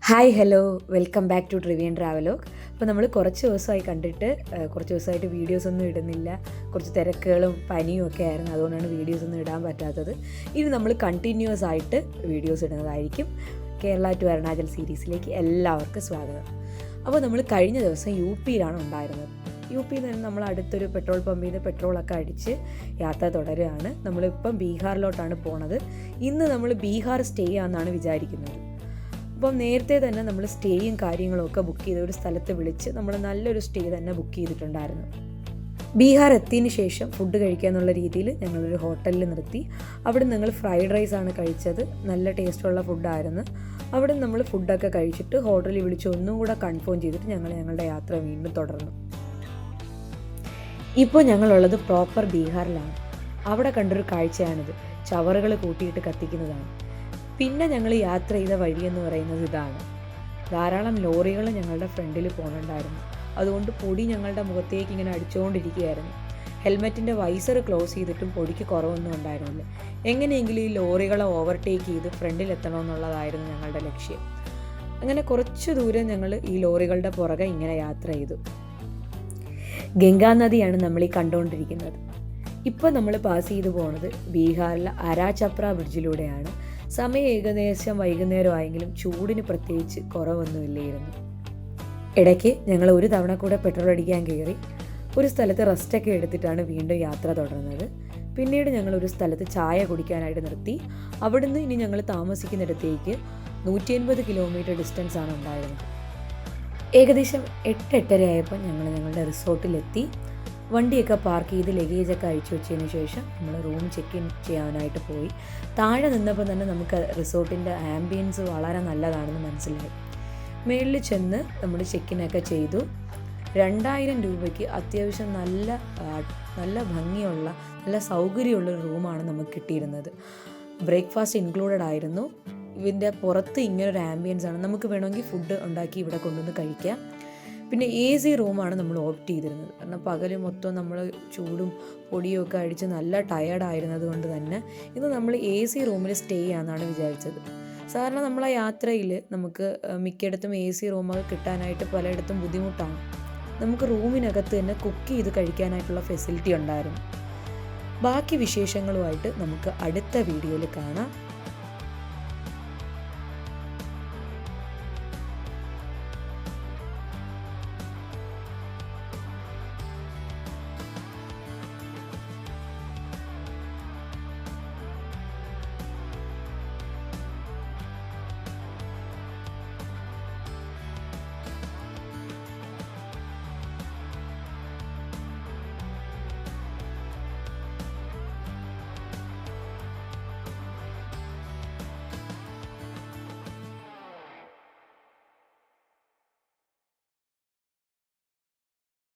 Hi hello welcome back to trivian travelogue. അപ്പോൾ നമ്മൾ കുറച്ച് ദിവസമായി കണ്ടിട്ട് കുറച്ച് ദിവസമായിട്ട് വീഡിയോസൊന്നും ഇടുന്നില്ല. കുറച്ച് തിരക്കുകളും പനിയും ഒക്കെ ആയിരുന്നു, അതുകൊണ്ടാണ് വീഡിയോസൊന്നും ഇടാൻ പറ്റാത്തത്. ഇനി നമ്മൾ കണ്ടിന്യൂസ് ആയിട്ട് വീഡിയോസ് ഇടുന്നതായിരിക്കും. കേരള ടു അരുണാചൽ സീരീസിലേക്ക് എല്ലാവർക്കും സ്വാഗതം. അപ്പോൾ നമ്മൾ കഴിഞ്ഞ ദിവസം യുപിയിലാണ് ഉണ്ടായിരുന്നത്. യുപിയിൽ നിന്ന് നമ്മൾ അടുത്തൊരു പെട്രോൾ പമ്പിൽ നിന്ന് പെട്രോളൊക്കെ അടിച്ച് യാത്ര തുടരുകയാണ്. നമ്മളിപ്പം ബീഹാറിലോട്ടാണ് പോണത്. ഇന്ന് നമ്മൾ ബീഹാർ സ്റ്റേ ആണെന്നാണ് വിചാരിക്കുന്നത്. അപ്പം നേരത്തെ തന്നെ നമ്മൾ സ്റ്റേയും കാര്യങ്ങളും ഒക്കെ ബുക്ക് ചെയ്ത് ഒരു സ്ഥലത്ത് വിളിച്ച് നമ്മൾ നല്ലൊരു സ്റ്റേ തന്നെ ബുക്ക് ചെയ്തിട്ടുണ്ടായിരുന്നു. ബീഹാർ എത്തിയതിന് ശേഷം ഫുഡ് കഴിക്കുക എന്നുള്ള രീതിയിൽ ഞങ്ങളൊരു ഹോട്ടലിൽ നിർത്തി. അവിടെ ഞങ്ങൾ ഫ്രൈഡ് റൈസാണ് കഴിച്ചത്. നല്ല ടേസ്റ്റുള്ള ഫുഡായിരുന്നു. അവിടെ നമ്മൾ ഫുഡൊക്കെ കഴിച്ചിട്ട് ഹോട്ടലിൽ വിളിച്ച് ഒന്നും കൂടെ കൺഫേം ചെയ്തിട്ട് ഞങ്ങളുടെ യാത്ര വീണ്ടും തുടർന്നു. ഇപ്പോൾ ഞങ്ങളുള്ളത് പ്രോപ്പർ ബീഹാറിലാണ്. അവിടെ കണ്ടൊരു കാഴ്ചയാണിത്. ചവറുകൾ കൂട്ടിയിട്ട് കത്തിക്കുന്നതാണ്. പിന്നെ ഞങ്ങൾ യാത്ര ചെയ്ത വഴിയെന്ന് പറയുന്നത് ഇതാണ്. ധാരാളം ലോറികൾ ഞങ്ങളുടെ ഫ്രണ്ടിൽ പോകുന്നുണ്ടായിരുന്നു. അതുകൊണ്ട് പൊടി ഞങ്ങളുടെ മുഖത്തേക്ക് ഇങ്ങനെ അടിച്ചുകൊണ്ടിരിക്കുകയായിരുന്നു. ഹെൽമെറ്റിൻ്റെ വൈസർ ക്ലോസ് ചെയ്തിട്ടും പൊടിക്ക് കുറവൊന്നും ഉണ്ടായിരുന്നില്ല. എങ്ങനെയെങ്കിലും ഈ ലോറികളെ ഓവർടേക്ക് ചെയ്ത് ഫ്രണ്ടിലെത്തണമെന്നുള്ളതായിരുന്നു ഞങ്ങളുടെ ലക്ഷ്യം. അങ്ങനെ കുറച്ച് ദൂരം ഞങ്ങൾ ഈ ലോറികളുടെ പുറകെ ഇങ്ങനെ യാത്ര ചെയ്തു. ഗംഗാ നദിയാണ് നമ്മൾ ഈ കണ്ടുകൊണ്ടിരിക്കുന്നത്. ഇപ്പോൾ നമ്മൾ പാസ് ചെയ്തു പോകുന്നത് ബീഹാറിലെ അരാചപ്ര ബ്രിഡ്ജിലൂടെയാണ്. സമയം ഏകദേശം വൈകുന്നേരമായെങ്കിലും ചൂടിന് പ്രത്യേകിച്ച് കുറവൊന്നുമില്ലായിരുന്നു. ഇടയ്ക്ക് ഞങ്ങൾ ഒരു തവണ കൂടെ പെട്രോൾ അടിക്കാൻ കയറി. ഒരു സ്ഥലത്ത് റെസ്റ്റൊക്കെ എടുത്തിട്ടാണ് വീണ്ടും യാത്ര തുടർന്നത്. പിന്നീട് ഞങ്ങൾ ഒരു സ്ഥലത്ത് ചായ കുടിക്കാനായിട്ട് നിർത്തി. അവിടുന്ന് ഇനി ഞങ്ങൾ താമസിക്കുന്നിടത്തേക്ക് 180 കിലോമീറ്റർ ഡിസ്റ്റൻസ് ആണ് ഉണ്ടായിരുന്നത്. ഏകദേശം 8-8:30 ആയപ്പോൾ ഞങ്ങൾ ഞങ്ങളുടെ റിസോർട്ടിലെത്തി. വണ്ടിയൊക്കെ പാർക്ക് ചെയ്ത് ലഗേജൊക്കെ അഴിച്ചു വെച്ചതിന് ശേഷം നമ്മൾ റൂം ചെക്ക് ഇൻ ചെയ്യാനായിട്ട് പോയി. താഴെ നിന്നപ്പോൾ തന്നെ നമുക്ക് റിസോർട്ടിൻ്റെ ആംബിയൻസ് വളരെ നല്ലതാണെന്ന് മനസ്സിലായി. മേളിൽ ചെന്ന് നമ്മൾ ചെക്കിനൊക്കെ ചെയ്തു. 2000 രൂപയ്ക്ക് അത്യാവശ്യം നല്ല ഭംഗിയുള്ള നല്ല സൗകര്യമുള്ളൊരു റൂമാണ് നമുക്ക് കിട്ടിയിരുന്നത്. ബ്രേക്ക്ഫാസ്റ്റ് ഇൻക്ലൂഡഡ് ആയിരുന്നു. ഇതിൻ്റെ പുറത്ത് ഇങ്ങനൊരു ആംബിയൻസ് ആണ്. നമുക്ക് വേണമെങ്കിൽ ഫുഡ് ഉണ്ടാക്കി ഇവിടെ കൊണ്ടുവന്ന് കഴിക്കാം. പിന്നെ AC റൂമാണ് നമ്മൾ ഓപ്റ്റ് ചെയ്തിരുന്നത്. കാരണം പകൽ മൊത്തം നമ്മൾ ചൂടും പൊടിയും ഒക്കെ അടിച്ച് നല്ല ടയേർഡായിരുന്നത് കൊണ്ട് തന്നെ ഇന്ന് നമ്മൾ AC റൂമിൽ സ്റ്റേ ചെയ്യാമെന്നാണ് വിചാരിച്ചത്. സാധാരണ നമ്മളെ യാത്രയിൽ നമുക്ക് മിക്കയിടത്തും AC റൂമൊക്കെ കിട്ടാനായിട്ട് പലയിടത്തും ബുദ്ധിമുട്ടാണ്. നമുക്ക് റൂമിനകത്ത് തന്നെ കുക്ക് ചെയ്ത് കഴിക്കാനായിട്ടുള്ള ഫെസിലിറ്റി ഉണ്ടായിരുന്നു. ബാക്കി വിശേഷങ്ങളുമായിട്ട് നമുക്ക് അടുത്ത വീഡിയോയിൽ കാണാം.